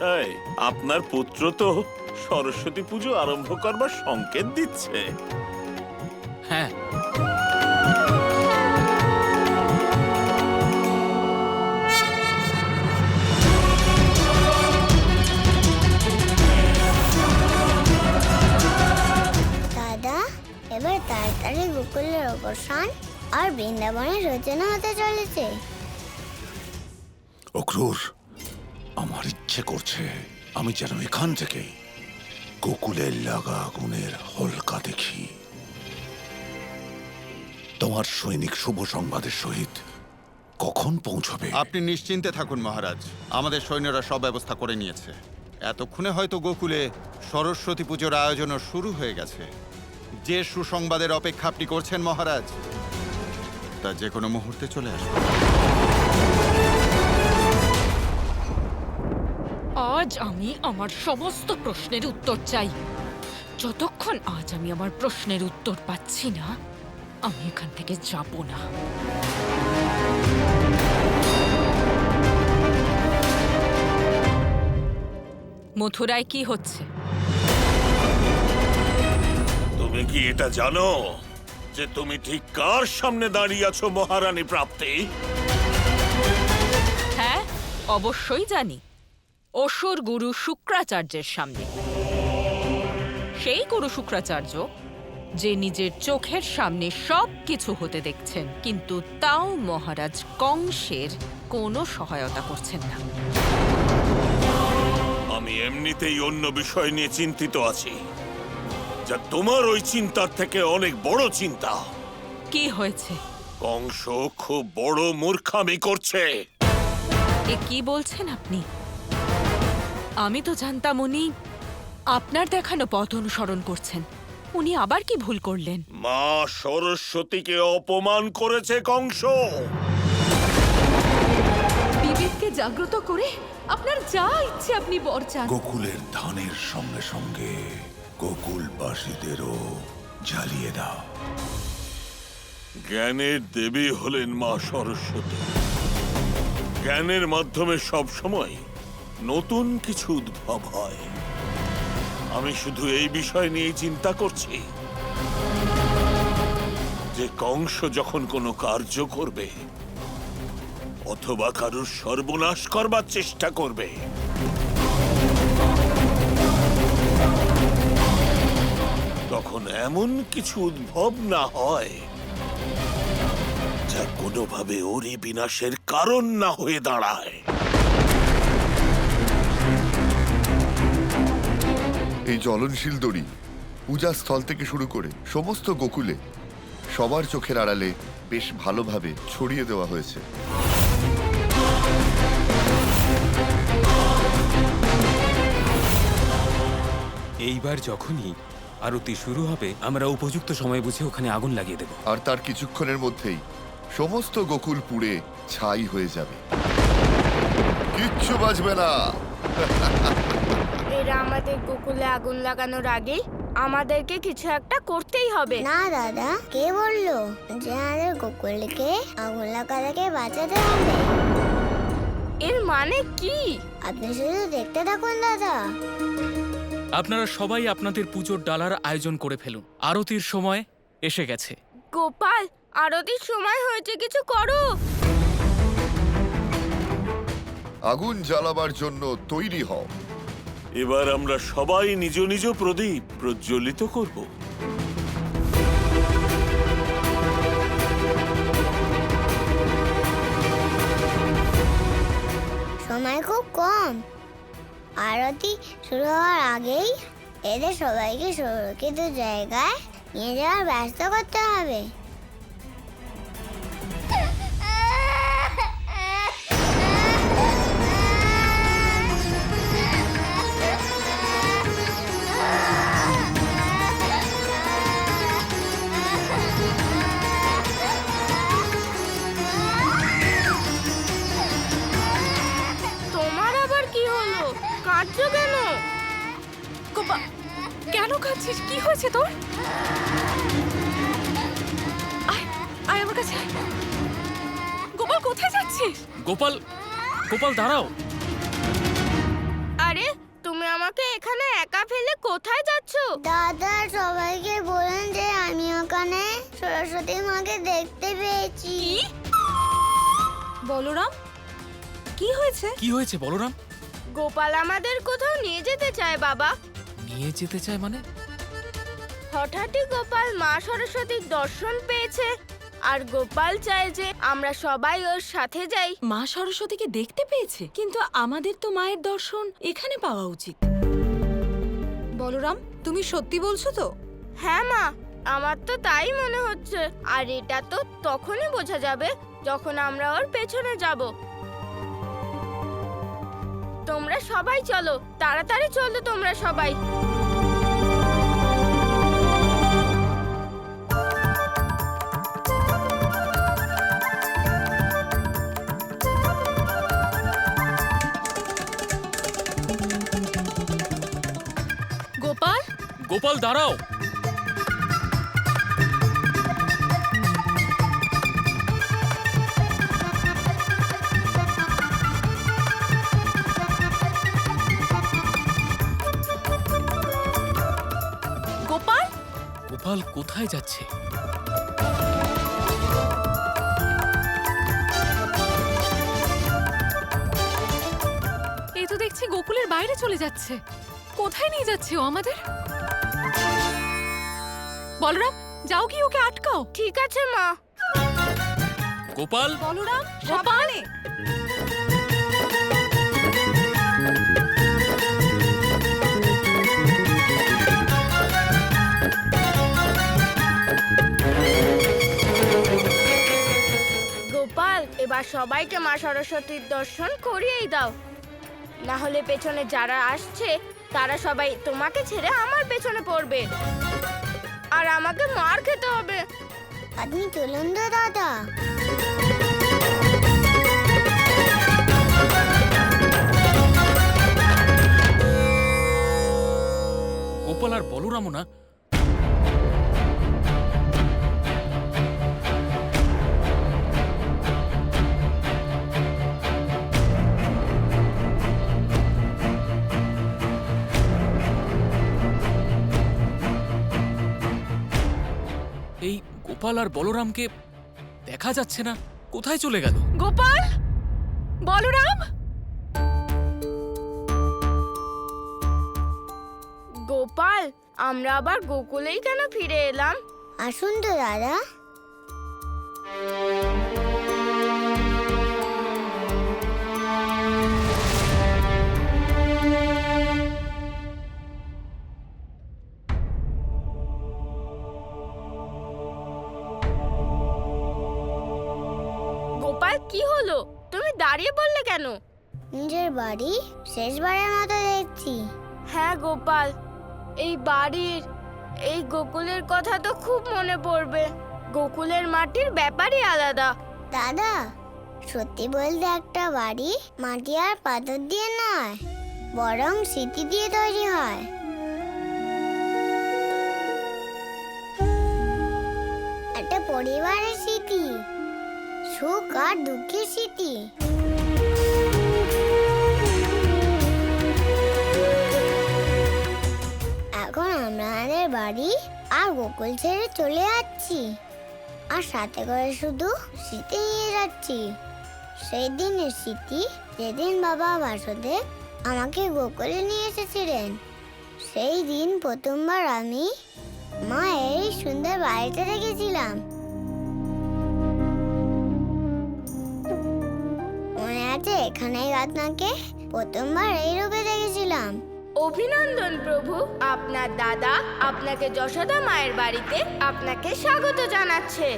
মহাশয়, আপনার পুত্র তো সরস্বতী পুজো আরম্ভ করবার সংকেত দিচ্ছে। হ্যাঁ, দাদা, এবার তাড়াতাড়ি গোকুলের অবসান আর বৃন্দাবনের সূচনা হতে চলেছে। অক্রুর, আমার ইচ্ছে করছে আমি যেন এখান থেকে গোকুলের লাগা আগুনের হলকা দেখি। তোমার সৈনিক শুভ সংবাদের সহিত কখন পৌঁছবে? আপনি নিশ্চিন্তে থাকুন মহারাজ, আমাদের সৈন্যরা সব ব্যবস্থা করে নিয়েছে। এতক্ষণে হয়তো গোকুলে সরস্বতী পুজোর আয়োজনও শুরু হয়ে গেছে। যে সুসংবাদের অপেক্ষা আপনি করছেন মহারাজ, তা যে কোনো মুহূর্তে চলে আসবে। আজ আমি আমার সমস্ত প্রশ্নের উত্তর চাই। যতক্ষণ আজ আমি আমার প্রশ্নের উত্তর পাচ্ছি না, আমি এখান থেকে যাব না। মথুরায় কি হচ্ছে? তুমি কি এটা জানো যে তুমি ঠিক কার সামনে দাঁড়িয়ে আছো মহারানী প্রাপ্তি? হ্যাঁ, অবশ্যই জানি। অসুর গুরু শুক্রাচার্যের সামনে। সেই গুরু শুক্রাচার্য যে নিজের চোখের সামনে সব কিছু হতে দেখছেন, কিন্তু তাও মহারাজ কংসের কোনো সহায়তা করছেন না। আমি এমনিতেই অন্য বিষয় নিয়ে চিন্তিত আছি, যা তোমার ওই চিন্তার থেকে অনেক বড় চিন্তা। কি হয়েছে? কংস খুব বড় মূর্খামি করছে। এ কি বলছেন আপনি? আমি তো জানতাম উনি আপনার দেখানো পথ অনুসরণ করছেন। উনি আবার কি ভুল করলেন? মা সরস্বতীকে অপমান করেছে কংস। বিবেককে জাগ্রত করে আপনার যা ইচ্ছে আপনি বর চান। গোকুলের ধানের সঙ্গে সঙ্গে গোকুলবাসীদেরও জ্বালিয়ে দাও। জ্ঞানের দেবী হলেন মা সরস্বতী। জ্ঞানের মাধ্যমে সব সময় নতুন কিছু উদ্ভব হয়। আমি শুধু এই বিষয় নিয়ে চিন্তা করছি যে কংস যখন কোনো কার্য করবে অথবা কারুর সর্বনাশ করবার চেষ্টা করবে, তখন এমন কিছু উদ্ভব না হয় যা কোনোভাবে ওরই বিনাশের কারণ না হয়ে দাঁড়ায়। এই জ্বলনশীল দড়ি পূজাস্থল থেকে শুরু করে সমস্ত গোকুলে সবার চোখের আড়ালে বেশ ভালোভাবে ছড়িয়ে দেওয়া হয়েছে। এইবার যখনই আরতি শুরু হবে, আমরা উপযুক্ত সময় বুঝে ওখানে আগুন লাগিয়ে দেব। আর তার কিছুক্ষণের মধ্যেই সমস্ত গোকুল পুড়ে ছাই হয়ে যাবে, কিচ্ছু বাঁচবে না। এরা আমাদের গোকুলে আগুন লাগানোর আগে আমাদেরকে কিছু একটা করতেই হবে। না দাদা, কে বললো যে আমাদের গোকুলকে আগুন লাগা থেকে বাঁচাতে হবে? এর মানে কি? আপনি শুধু দেখতে থাকুন দাদা। আপনারা সবাই আপনাদের পুজোর ডালার আয়োজন করে ফেলুন, আরতির সময় এসে গেছে। গোপাল, আরতির সময় হয়েছে, কিছু করো। আগুন জ্বালাবার জন্য তৈরি হও। এবার আমরা সবাই নিজ নিজ প্রদীপ প্রজ্বলিত করব। সময় খুব কম। আরতি শুরু হওয়ার আগেই এদের সবাইকে সুরক্ষিত জায়গায় নিয়ে যাওয়ার ব্যবস্থা করতে হবে। তোমার আবার কি হলো? কাঁদছো কেন? গোপাল, কেন কাঁদছিস? কি হয়েছে তোর? আয় আয় আমার কাছে আয়। গোপাল, কোথায় যাচ্ছিস? গোপাল, গোপাল দাঁড়াও। আর আমাকে এখানে একা ফেলে কোথায় যাচ্ছো? দাদা সবাইকে বলেন যে আমি ওখানে সরস্বতী মাকে দেখতে পেয়েছি। বলরাম, কি হয়েছে? কি হয়েছে বলরাম? গোপাল আমাদের কোথাও নিয়ে যেতে চায় বাবা। নিয়ে যেতে চায় মানে? হঠাৎই গোপাল মা সরস্বতীর দর্শন পেয়েছে, আর গোপাল চায় যে আমরা সবাই ওর সাথে যাই। মা সরস্বতীকে দেখতে পেয়েছে, কিন্তু আমাদের তো মায়ের দর্শন এখানে পাওয়া উচিত। বলরাম, তুমি সত্যি বলছো তো? হ্যাঁ মা, আমার তো তাই মনে হচ্ছে। আর এটা তো তখনই বোঝা যাবে যখন আমরা ওর পেছনে যাব। তোমরা সবাই চলো, তাড়াতাড়ি চলো তোমরা সবাই। গোপাল, গোপাল দাঁড়াও। গোপাল, গোপাল কোথায় যাচ্ছে? এই তো দেখছি গোকুলের বাইরে চলে যাচ্ছে। কোথায় নিয়ে যাচ্ছে ও আমাদের? বলরাম, যাও কি ওকে আটকাও। ঠিক আছে মা। গোপাল, বলরাম, গোপাল, গোপাল, এবার সবাইকে মা সরস্বতীর দর্শন করিয়েই দাও, না হলে পেছনে যারা আসছে তারা সবাই তোমাকে ছেড়ে আমার পেছনে পড়বে, আর আমাকে মার খেতে হবে। আপনি চলুন তো দাদা। গোপাল আর বলরামও না। এই গোপাল আর বলরামকে দেখা যাচ্ছে না, কোথায় চলে গেল? গোপাল, বলরাম। গোপাল, আমরা আবার গোকুলেই কেন ফিরে এলাম? আসুন তো দাদা। গোপাল, কি হলো? তুমি দাঁড়িয়ে বললে কেন? নিজের বাড়ি শেষবারের মতো দেখছি। হ্যাঁ গোপাল, এই বাড়ির, এই গোকুলের কথা তো খুব মনে পড়বে। গোকুলের মাটির ব্যাপারই আলাদা। দাদা, সত্যি বলতে একটা বাড়ি মাটি আর পাথর দিয়ে নয়, বরং স্মৃতি দিয়ে তৈরি হয়। একটা পরিবারের স্মৃতি, সুখ আর দুঃখের স্মৃতি। এখন আমরা আমাদের বাড়ি আর গোকুল ছেড়ে চলে যাচ্ছি, আর সাথে করে শুধু স্মৃতি নিয়ে যাচ্ছি। সেই দিনের স্মৃতি, যেদিন বাবা বাসুদেব আমাকে গোকুলে নিয়ে এসেছিলেন। সেই দিন প্রথমবার আমি মা এই সুন্দর বাড়িতে দেখেছিলাম। মনে আছে, এখানেই আপনাকে প্রথমবার এই রূপে দেখেছিলাম। অভিনন্দন প্রভু, আপনার দাদা আপনাকে যশোদা মায়ের বাড়িতে আপনাকে স্বাগত জানাচ্ছে।